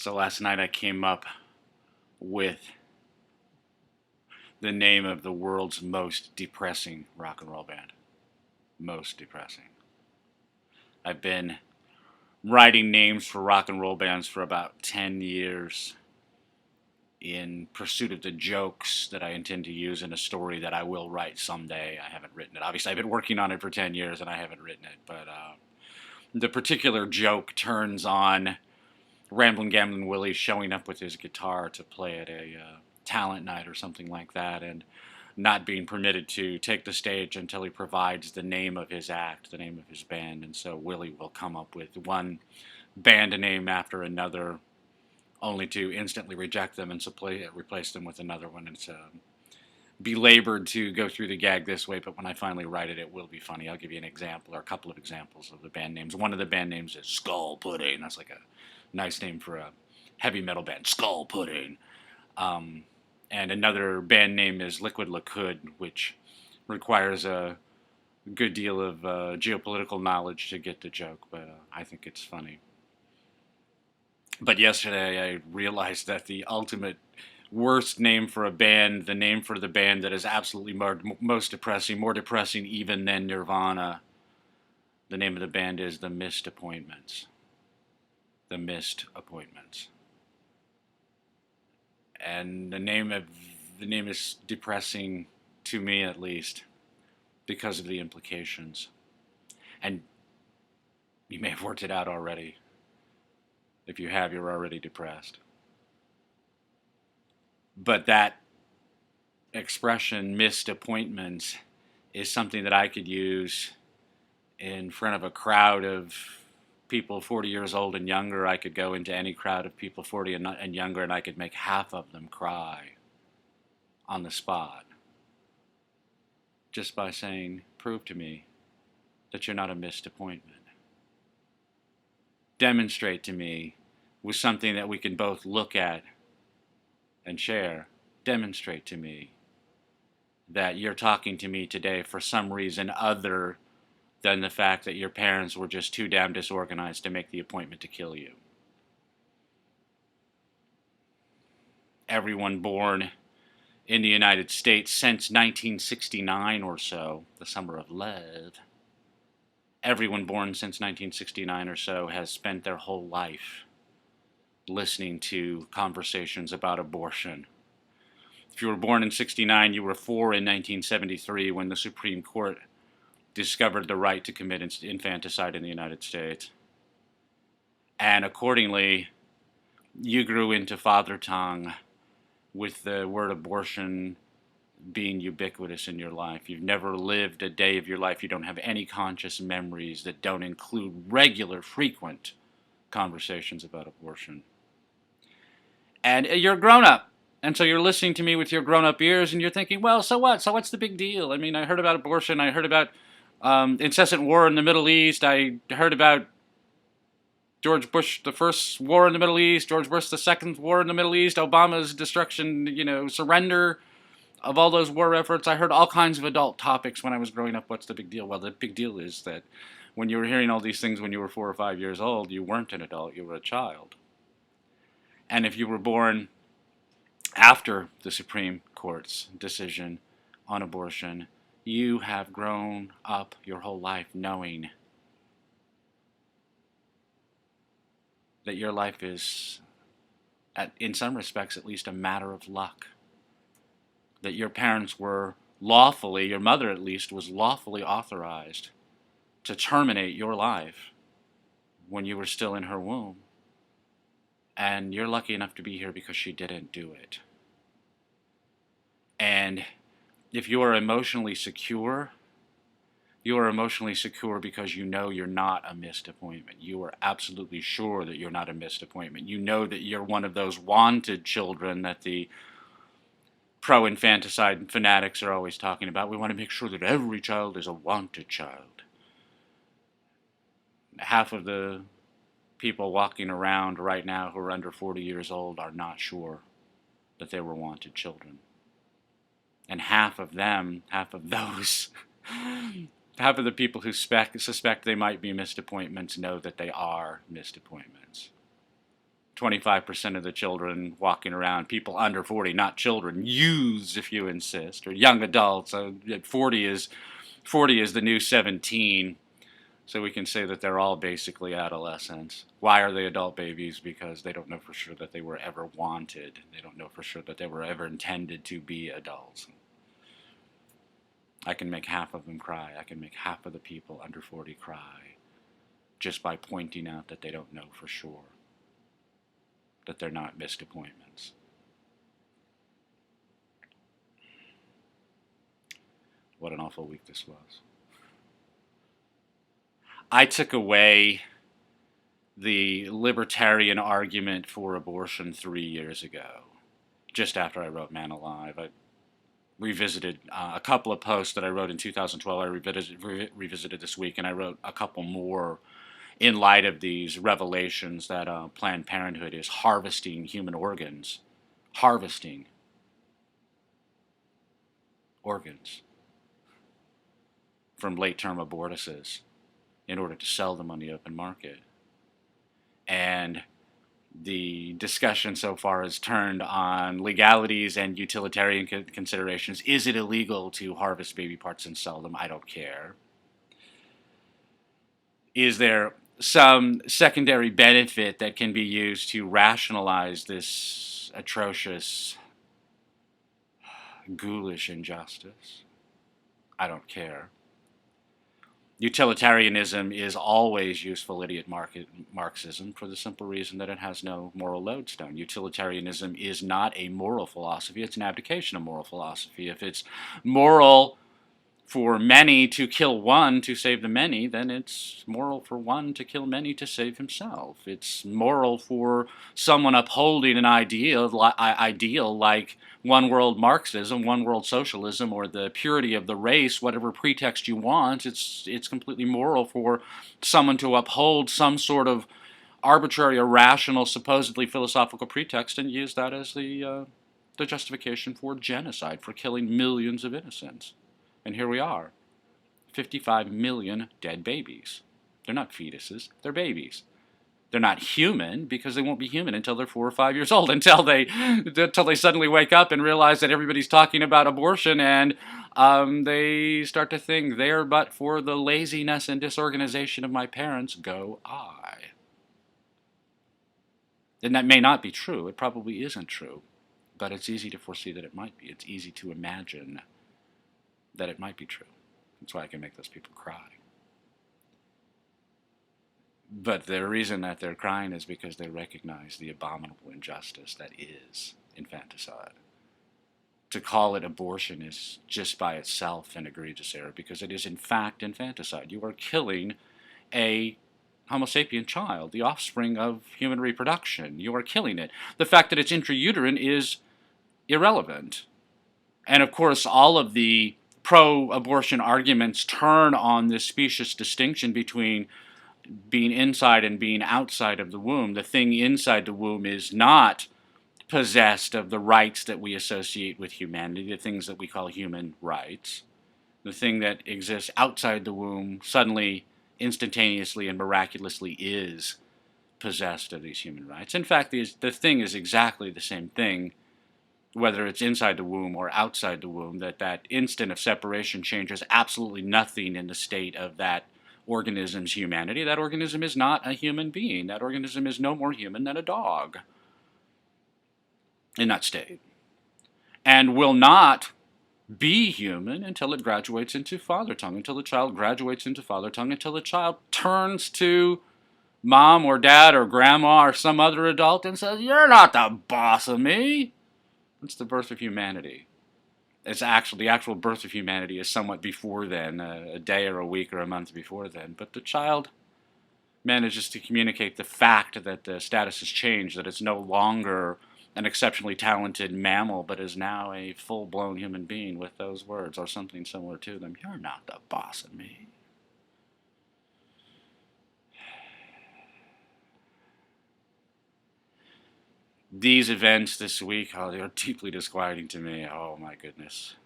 So last night I came up with the name of the world's most depressing rock and roll band. Most depressing. I've been writing names for rock and roll bands for about 10 years in pursuit of the jokes that I intend to use in a story that I will write someday. I haven't written it. Obviously, I've been working on it for 10 years and I haven't written it, but the particular joke turns on Ramblin' Gamblin' Willie showing up with his guitar to play at a talent night or something like that, and not being permitted to take the stage until he provides the name of his act, the name of his band. And so Willie will come up with one band name after another, only to instantly reject them and replace them with another one. And it's belabored to go through the gag this way, but when I finally write it, it will be funny. I'll give you an example or a couple of examples of the band names. One of the band names is Skull Pudding. That's like a nice name for a heavy metal band, Skull Pudding. And another band name is Liquid Liquid, which requires a good deal of geopolitical knowledge to get the joke, but I think it's funny. But yesterday I realized that the ultimate worst name for a band, the name for the band that is absolutely most depressing, more depressing even than Nirvana, the name of the band is The Missed Appointments. The Missed Appointments. And the name is depressing to me, at least, because of the implications. And you may have worked it out already. If you have, you're already depressed. But that expression, missed appointments, is something that I could use in front of a crowd of people 40 years old and younger. I could go into any crowd of people 40 and younger, and I could make half of them cry on the spot just by saying, prove to me that you're not a missed appointment. Demonstrate to me with something that we can both look at and share. Demonstrate to me that you're talking to me today for some reason other than the fact that your parents were just too damn disorganized to make the appointment to kill you. Everyone born in the United States since 1969 or so, the summer of love, everyone born since 1969 or so has spent their whole life listening to conversations about abortion. If you were born in 69, you were 4 in 1973 when the Supreme Court discovered the right to commit infanticide in the United States. And accordingly, you grew into father tongue with the word abortion being ubiquitous in your life. You've never lived a day of your life. You don't have any conscious memories that don't include regular, frequent conversations about abortion. And you're a grown-up. And so you're listening to me with your grown-up ears, and you're thinking, well, so what? So what's the big deal? I mean, I heard about abortion. I heard about incessant war in the Middle East. I heard about George Bush the first war in the Middle East, George Bush the second war in the Middle East, Obama's destruction, surrender of all those war efforts. I heard all kinds of adult topics when I was growing up. What's the big deal? Well, the big deal is that when you were hearing all these things when you were 4 or 5 years old, you weren't an adult, you were a child. And if you were born after the Supreme Court's decision on abortion, you have grown up your whole life knowing that your life is, in some respects at least, a matter of luck. That your parents were lawfully, your mother at least, was lawfully authorized to terminate your life when you were still in her womb. And you're lucky enough to be here because she didn't do it. And if you are emotionally secure, you are emotionally secure because you know you're not a missed appointment. You are absolutely sure that you're not a missed appointment. You know that you're one of those wanted children that the pro-infanticide fanatics are always talking about. We want to make sure that every child is a wanted child. Half of the people walking around right now who are under 40 years old are not sure that they were wanted children. And half of the people who suspect they might be missed appointments know that they are missed appointments. 25% of the children walking around, people under 40, not children, youths if you insist, or young adults. 40 is the new 17. So we can say that they're all basically adolescents. Why are they adult babies? Because they don't know for sure that they were ever wanted. They don't know for sure that they were ever intended to be adults. I can make half of them cry. I can make half of the people under 40 cry just by pointing out that they don't know for sure, that they're not missed appointments. What an awful week this was. I took away the libertarian argument for abortion 3 years ago, just after I wrote Man Alive. I revisited a couple of posts that I wrote in 2012. I revisited this week, and I wrote a couple more in light of these revelations that Planned Parenthood is harvesting human organs. Harvesting organs from late-term abortuses in order to sell them on the open market. And the discussion so far has turned on legalities and utilitarian considerations. Is it illegal to harvest baby parts and sell them? I don't care. Is there some secondary benefit that can be used to rationalize this atrocious, ghoulish injustice? I don't care. Utilitarianism is always useful idiot Marxism for the simple reason that it has no moral lodestone. Utilitarianism is not a moral philosophy, it's an abdication of moral philosophy. If it's moral for many to kill one to save the many, then it's moral for one to kill many to save himself. It's moral for someone upholding an ideal like one world Marxism, one world socialism, or the purity of the race, whatever pretext you want. It's completely moral for someone to uphold some sort of arbitrary, irrational, supposedly philosophical pretext and use that as the justification for genocide, for killing millions of innocents. And here we are, 55 million dead babies. They're not fetuses, they're babies. They're not human because they won't be human until they're 4 or 5 years old, until they suddenly wake up and realize that everybody's talking about abortion and they start to think, there but for the laziness and disorganization of my parents go I. And that may not be true, it probably isn't true, but it's easy to foresee that it might be. It's easy to imagine that it might be true. That's why I can make those people cry. But the reason that they're crying is because they recognize the abominable injustice that is infanticide. To call it abortion is just by itself an egregious error because it is in fact infanticide. You are killing a Homo sapien child, the offspring of human reproduction. You are killing it. The fact that it's intrauterine is irrelevant. And of course, all of the pro-abortion arguments turn on this specious distinction between being inside and being outside of the womb. The thing inside the womb is not possessed of the rights that we associate with humanity, the things that we call human rights. The thing that exists outside the womb suddenly, instantaneously, and miraculously is possessed of these human rights. In fact, the thing is exactly the same thing, whether it's inside the womb or outside the womb, that instant of separation changes absolutely nothing in the state of that organism's humanity. That organism is not a human being. That organism is no more human than a dog in that state, and will not be human until it graduates into father tongue, until the child graduates into father tongue, until the child turns to mom or dad or grandma or some other adult and says, "You're not the boss of me." It's the birth of humanity. The actual birth of humanity is somewhat before then, a day or a week or a month before then. But the child manages to communicate the fact that the status has changed, that it's no longer an exceptionally talented mammal, but is now a full-blown human being with those words, or something similar to them. "You're not the boss of me." These events this week, they are deeply disquieting to me. Oh my goodness.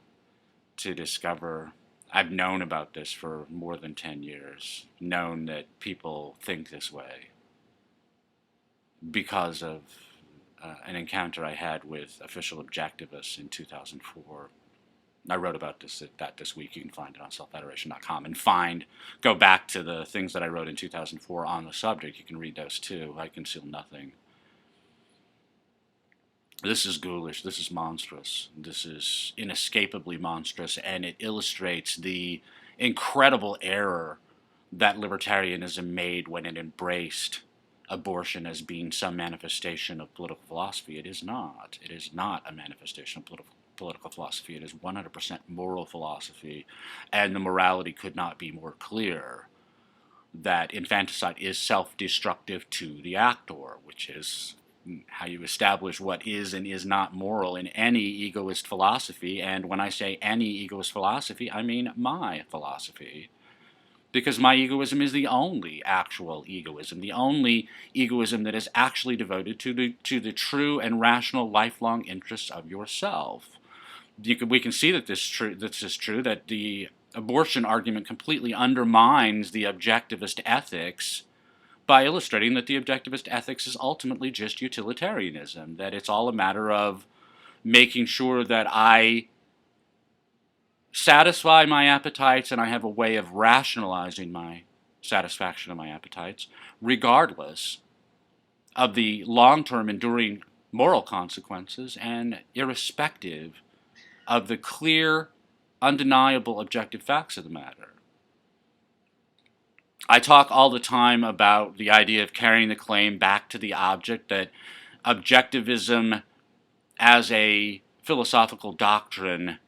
To discover, I've known about this for more than 10 years, known that people think this way. because of an encounter I had with official objectivists in 2004. I wrote about that this week. You can find it on self-federation.com and go back to the things that I wrote in 2004 on the subject. You can read those too. I conceal nothing. This is ghoulish. This is monstrous. This is inescapably monstrous, and it illustrates the incredible error that libertarianism made when it embraced abortion as being some manifestation of political philosophy. It is not. It is not a manifestation of political philosophy. It is 100% moral philosophy, and the morality could not be more clear that infanticide is self-destructive to the actor, which is how you establish what is and is not moral in any egoist philosophy. And when I say any egoist philosophy, I mean my philosophy. Because my egoism is the only actual egoism, the only egoism that is actually devoted to the true and rational lifelong interests of yourself. We can see that this is true, that the abortion argument completely undermines the objectivist ethics by illustrating that the objectivist ethics is ultimately just utilitarianism, that it's all a matter of making sure that I satisfy my appetites and I have a way of rationalizing my satisfaction of my appetites, regardless of the long-term enduring moral consequences and irrespective of the clear, undeniable objective facts of the matter. I talk all the time about the idea of carrying the claim back to the object, that objectivism as a philosophical doctrine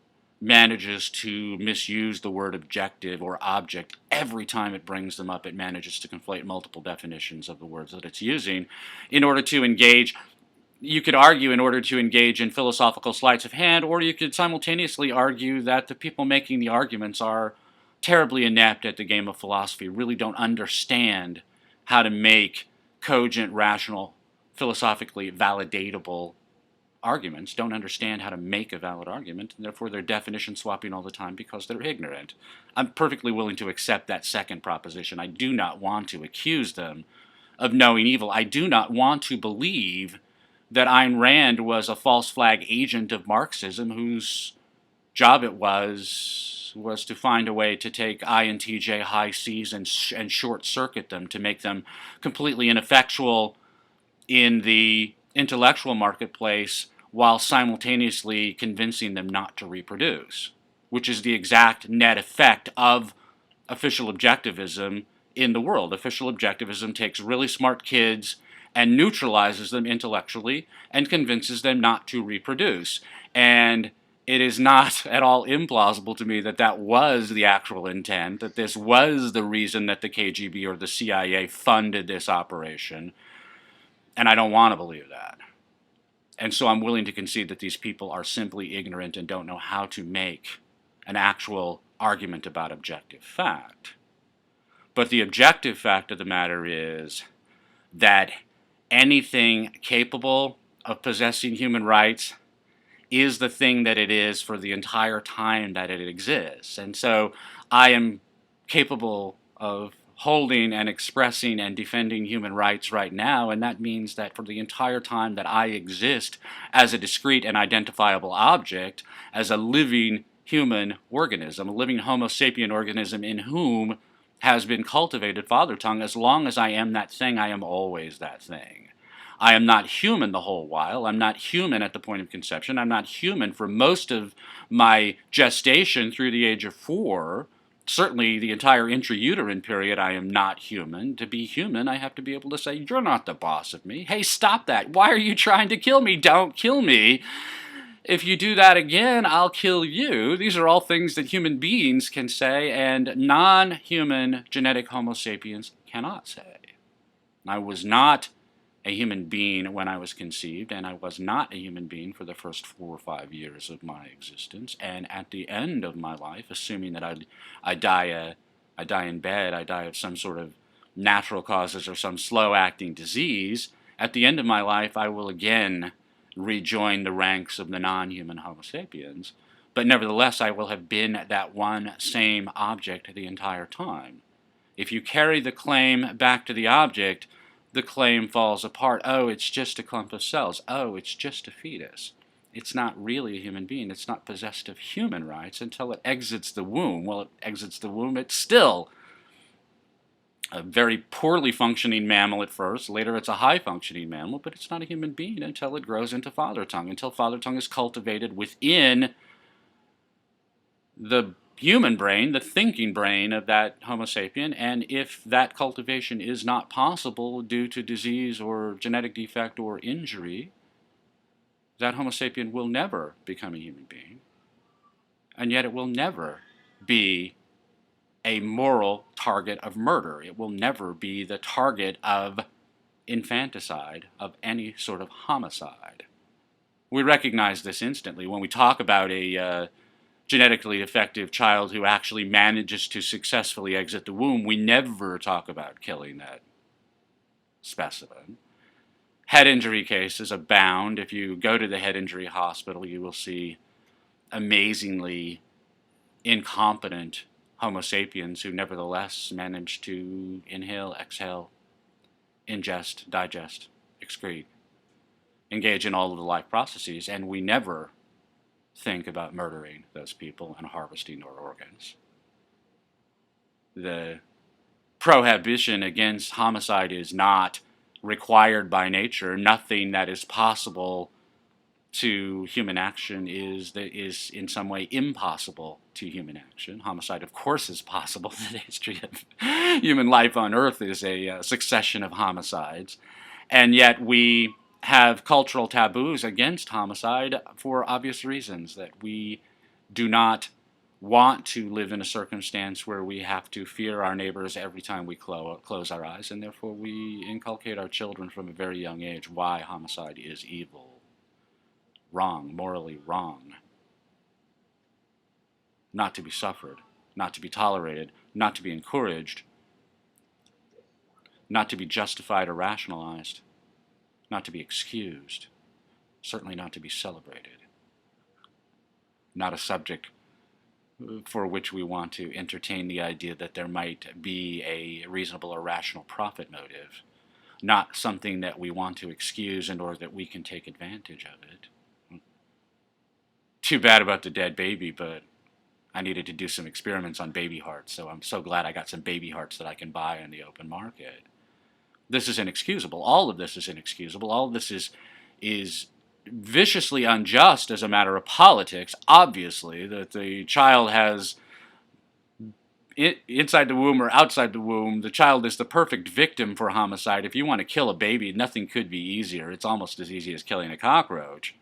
manages to misuse the word objective or object every time it brings them up. It manages to conflate multiple definitions of the words that it's using in order to engage. You could argue in order to engage in philosophical sleights of hand, or you could simultaneously argue that the people making the arguments are terribly inept at the game of philosophy, really don't understand how to make cogent, rational, philosophically validatable arguments, don't understand how to make a valid argument, and therefore they're definition swapping all the time because they're ignorant. I'm perfectly willing to accept that second proposition. I do not want to accuse them of knowing evil. I do not want to believe that Ayn Rand was a false flag agent of Marxism whose job it was to find a way to take I and TJ high C's and short-circuit them, to make them completely ineffectual in the intellectual marketplace while simultaneously convincing them not to reproduce, which is the exact net effect of official objectivism in the world. Official objectivism takes really smart kids and neutralizes them intellectually and convinces them not to reproduce. And it is not at all implausible to me that that was the actual intent, that this was the reason that the KGB or the CIA funded this operation. And I don't want to believe that. And so I'm willing to concede that these people are simply ignorant and don't know how to make an actual argument about objective fact. But the objective fact of the matter is that anything capable of possessing human rights is the thing that it is for the entire time that it exists. And so I am capable of holding and expressing and defending human rights right now, and that means that for the entire time that I exist as a discrete and identifiable object, as a living human organism, a living Homo sapien organism in whom has been cultivated father tongue, as long as I am that thing, I am always that thing. I am not human the whole while. I'm not human at the point of conception. I'm not human for most of my gestation through the age of 4. Certainly the entire intrauterine period, I am not human. To be human, I have to be able to say, you're not the boss of me. Hey, stop that. Why are you trying to kill me? Don't kill me. If you do that again, I'll kill you. These are all things that human beings can say, and non-human genetic Homo sapiens cannot say. I was not a human being when I was conceived, and I was not a human being for the first 4 or 5 years of my existence. And at the end of my life, assuming that I die in bed, I die of some sort of natural causes or some slow-acting disease, at the end of my life, I will again rejoin the ranks of the non-human Homo sapiens. But nevertheless, I will have been that one same object the entire time. If you carry the claim back to the object, the claim falls apart. Oh, it's just a clump of cells. Oh, it's just a fetus. It's not really a human being. It's not possessed of human rights until it exits the womb. Well, it exits the womb, it's still a very poorly functioning mammal at first. Later, it's a high-functioning mammal, but it's not a human being until it grows into father tongue, until father tongue is cultivated within the human brain, the thinking brain of that Homo sapien. And if that cultivation is not possible due to disease or genetic defect or injury, that Homo sapien will never become a human being. And yet it will never be a moral target of murder. It will never be the target of infanticide, of any sort of homicide. We recognize this instantly when we talk about a genetically defective child who actually manages to successfully exit the womb. We never talk about killing that specimen. Head injury cases abound. If you go to the head injury hospital, you will see amazingly incompetent Homo sapiens who nevertheless manage to inhale, exhale, ingest, digest, excrete, engage in all of the life processes, and we never think about murdering those people and harvesting their organs. The prohibition against homicide is not required by nature. Nothing that is possible to human action is in some way impossible to human action. Homicide, of course, is possible. The history of human life on Earth is a succession of homicides. And yet we have cultural taboos against homicide for obvious reasons, that we do not want to live in a circumstance where we have to fear our neighbors every time we close our eyes, and therefore we inculcate our children from a very young age why homicide is evil. Wrong, morally wrong. Not to be suffered, not to be tolerated, not to be encouraged, not to be justified or rationalized, not to be excused, certainly not to be celebrated. Not a subject for which we want to entertain the idea that there might be a reasonable or rational profit motive. Not something that we want to excuse in order that we can take advantage of it. Too bad about the dead baby, but I needed to do some experiments on baby hearts, so I'm so glad I got some baby hearts that I can buy on the open market. This is inexcusable. All of this is inexcusable. All of this is viciously unjust as a matter of politics. Obviously, that the child has, inside the womb or outside the womb, the child is the perfect victim for homicide. If you want to kill a baby, nothing could be easier. It's almost as easy as killing a cockroach.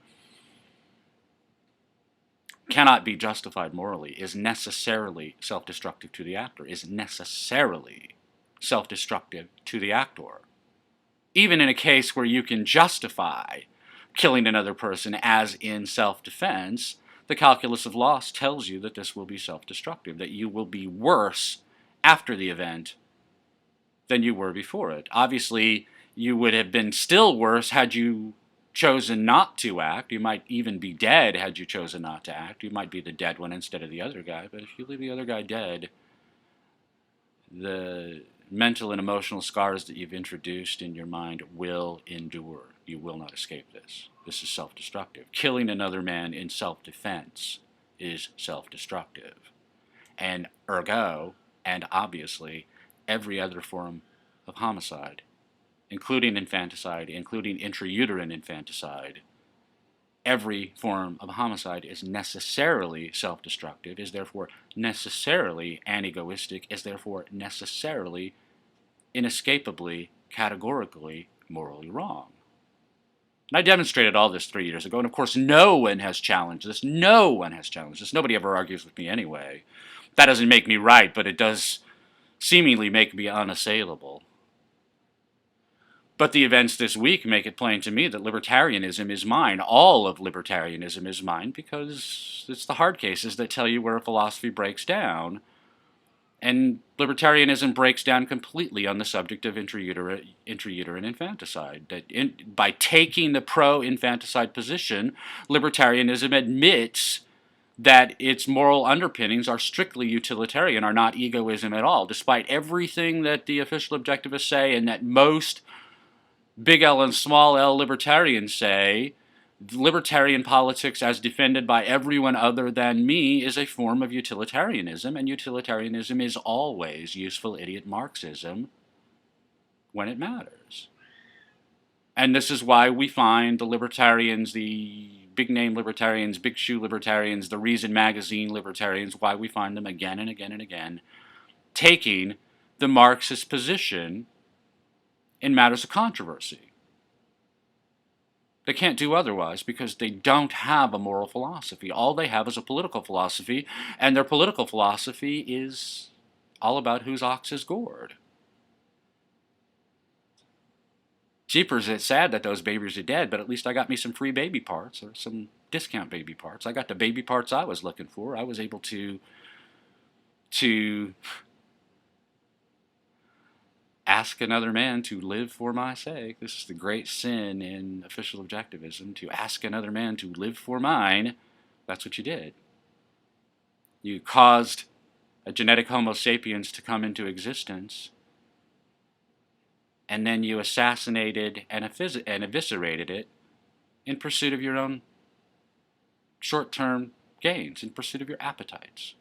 Cannot be justified morally, is necessarily self-destructive to the actor, is necessarily self-destructive to the actor. Even in a case where you can justify killing another person as in self-defense, the calculus of loss tells you that this will be self-destructive, that you will be worse after the event than you were before it. Obviously, you would have been still worse had you chosen not to act. You might even be dead had you chosen not to act. You might be the dead one instead of the other guy, but if you leave the other guy dead, the mental and emotional scars that you've introduced in your mind will endure. You will not escape this. This is self-destructive. Killing another man in self-defense is self-destructive. And ergo, and obviously, every other form of homicide, including infanticide, including intrauterine infanticide, every form of homicide is necessarily self-destructive, is therefore necessarily anegoistic, is therefore necessarily, inescapably, categorically, morally wrong. And I demonstrated all this 3 years ago, and of course no one has challenged this. No one has challenged this. Nobody ever argues with me anyway. That doesn't make me right, but it does seemingly make me unassailable. But the events this week make it plain to me that libertarianism is mine. All of libertarianism is mine, because it's the hard cases that tell you where a philosophy breaks down. And libertarianism breaks down completely on the subject of intrauterine infanticide. That by taking the pro-infanticide position, libertarianism admits that its moral underpinnings are strictly utilitarian, are not egoism at all, despite everything that the official objectivists say and that most big L and small l libertarians say libertarian politics as defended by everyone other than me is a form of utilitarianism, and utilitarianism is always useful idiot Marxism when it matters. And this is why we find the libertarians, the big name libertarians, big shoe libertarians, the Reason Magazine libertarians, why we find them again and again and again taking the Marxist position in matters of controversy. They can't do otherwise because they don't have a moral philosophy. All they have is a political philosophy, and their political philosophy is all about whose ox is gored. Jeepers, it's sad that those babies are dead, but at least I got me some free baby parts or some discount baby parts. I got the baby parts I was looking for. I was able to ask another man to live for my sake. This is the great sin in official objectivism, to ask another man to live for mine. That's what you did. You caused a genetic Homo sapiens to come into existence, and then you assassinated and eviscerated it in pursuit of your own short-term gains, in pursuit of your appetites.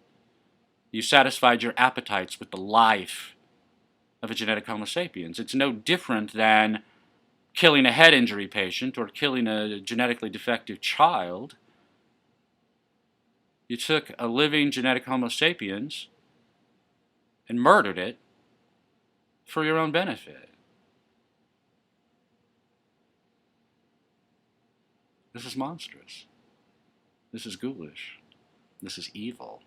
You satisfied your appetites with the life of a genetic Homo sapiens. It's no different than killing a head injury patient or killing a genetically defective child. You took a living genetic Homo sapiens and murdered it for your own benefit. This is monstrous. This is ghoulish. This is evil.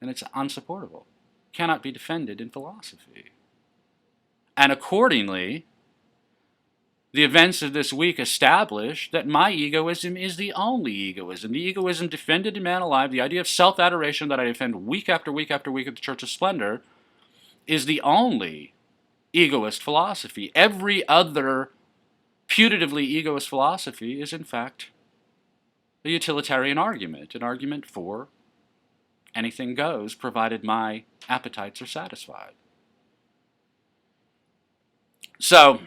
And it's unsupportable. Cannot be defended in philosophy. And accordingly, the events of this week establish that my egoism is the only egoism. The egoism defended in Man Alive, the idea of self-adoration that I defend week after week after week at the Church of Splendor, is the only egoist philosophy. Every other putatively egoist philosophy is, in fact, a utilitarian argument, an argument for anything goes, provided my appetites are satisfied. So,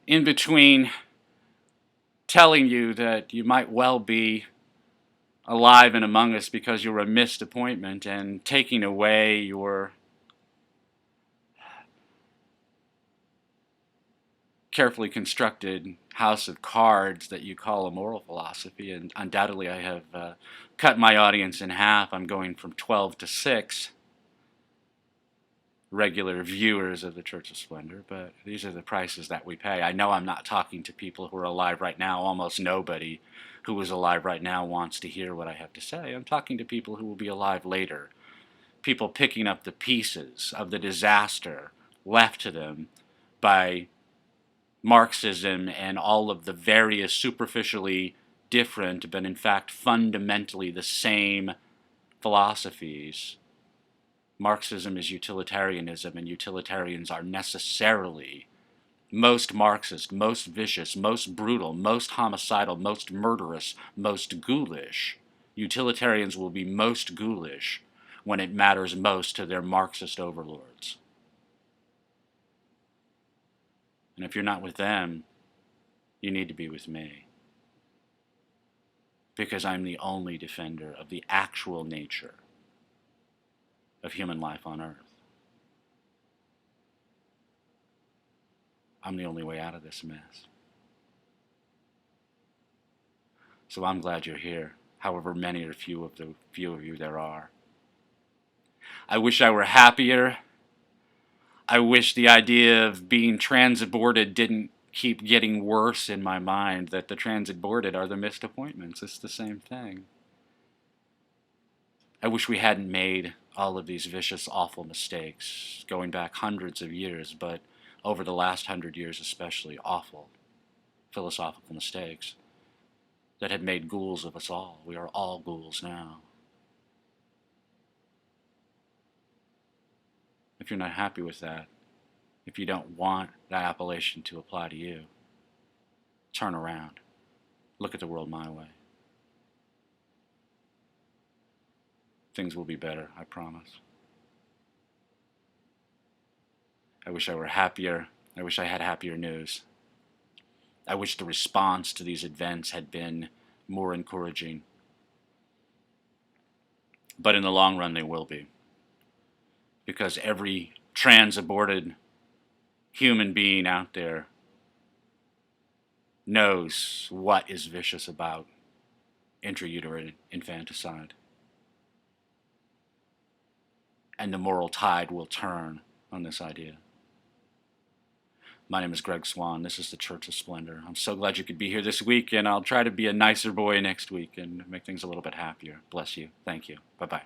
in between telling you that you might well be alive and among us because you're a missed appointment, and taking away your carefully constructed house of cards that you call a moral philosophy, and undoubtedly I have cut my audience in half. I'm going from 12 to 6 regular viewers of the Church of Splendor, but these are the prices that we pay. I know I'm not talking to people who are alive right now. Almost nobody who is alive right now wants to hear what I have to say. I'm talking to people who will be alive later, people picking up the pieces of the disaster left to them by Marxism and all of the various superficially different, but in fact fundamentally the same philosophies. Marxism is utilitarianism, and utilitarians are necessarily most Marxist, most vicious, most brutal, most homicidal, most murderous, most ghoulish. Utilitarians will be most ghoulish when it matters most to their Marxist overlords. And if you're not with them, you need to be with me. Because I'm the only defender of the actual nature of human life on Earth. I'm the only way out of this mess. So I'm glad you're here, however many or few of you there are. I wish I were happier. I wish the idea of being transit-boarded didn't keep getting worse in my mind, that the transit-boarded are the missed appointments. It's the same thing. I wish we hadn't made all of these vicious, awful mistakes, going back hundreds of years, but over the last 100 years especially, awful philosophical mistakes that had made ghouls of us all. We are all ghouls now. If you're not happy with that, if you don't want that appellation to apply to you, turn around. Look at the world my way. Things will be better, I promise. I wish I were happier. I wish I had happier news. I wish the response to these events had been more encouraging. But in the long run, they will be. Because every trans-aborted human being out there knows what is vicious about intrauterine infanticide. And the moral tide will turn on this idea. My name is Greg Swan. This is the Church of Splendor. I'm so glad you could be here this week, and I'll try to be a nicer boy next week and make things a little bit happier. Bless you. Thank you. Bye-bye.